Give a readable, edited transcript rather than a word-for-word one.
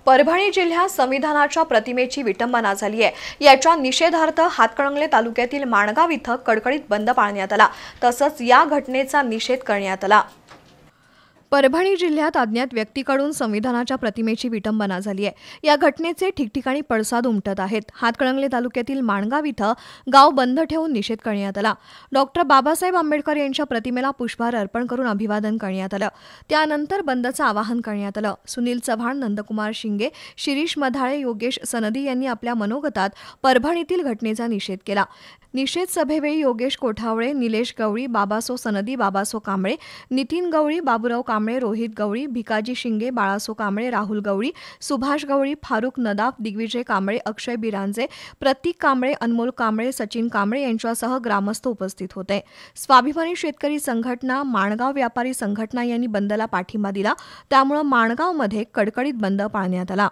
परभणी जिल्ह्यात संविधानाच्या प्रतिमेची विटंबना झाली आहे। याच्या निषेधार्थ हातकणंगले तालुक्यातील माणगाव इथं कडकडीत बंद पाळण्यात आला। तसंच या घटनेचा निषेध करण्यात आला। परभणी जिल्ह्यात अज्ञात व्यक्तीकडून संविधानाच्या प्रतिमेची विटंबना झाली आहे। या घटनेचे ठिकठिकाणी पडसाद उमटत आहेत। हातकणंगले तालुक्यातील माणगाव इथं गाव बंद ठेवून निषेध करण्यात आला। डॉक्टर बाबासाहेब आंबेडकर यांच्या प्रतिमेला पुष्पहार अर्पण करून अभिवादन करण्यात आलं। त्यानंतर बंदचं आवाहन करण्यात आलं। सुनील चव्हाण, नंदकुमार शिंगे, शिरीष मधाळे, योगेश सनदी यांनी आपल्या मनोगतात परभणीतील घटनेचा निषेध केला। निषेध सभेवेळी योगेश कोठावळे, निलेश गवळी, बाबासो सनदी, बाबासो कांबळे, नितीन गवळी, बाबूराव कांबळे, रोहित गवळी, भिकाजी शिंगे, बाळासो कांबळे, राहुल गवळी, सुभाष गवळी, फारुख नदाफ, दिग्विजय कांबळे, अक्षय बिरांजे, प्रतीक कांबळे, अनमोल कांबळे, सचिन कांबळे यांच्यासह ग्रामस्थ उपस्थित होते। स्वाभिमानी शेतकरी संघटना, माणगाव व्यापारी संघटना यांनी बंदला पाठिंबा दिला। त्यामुळे माणगावमध्ये कडकडीत बंद पाळण्यात आला।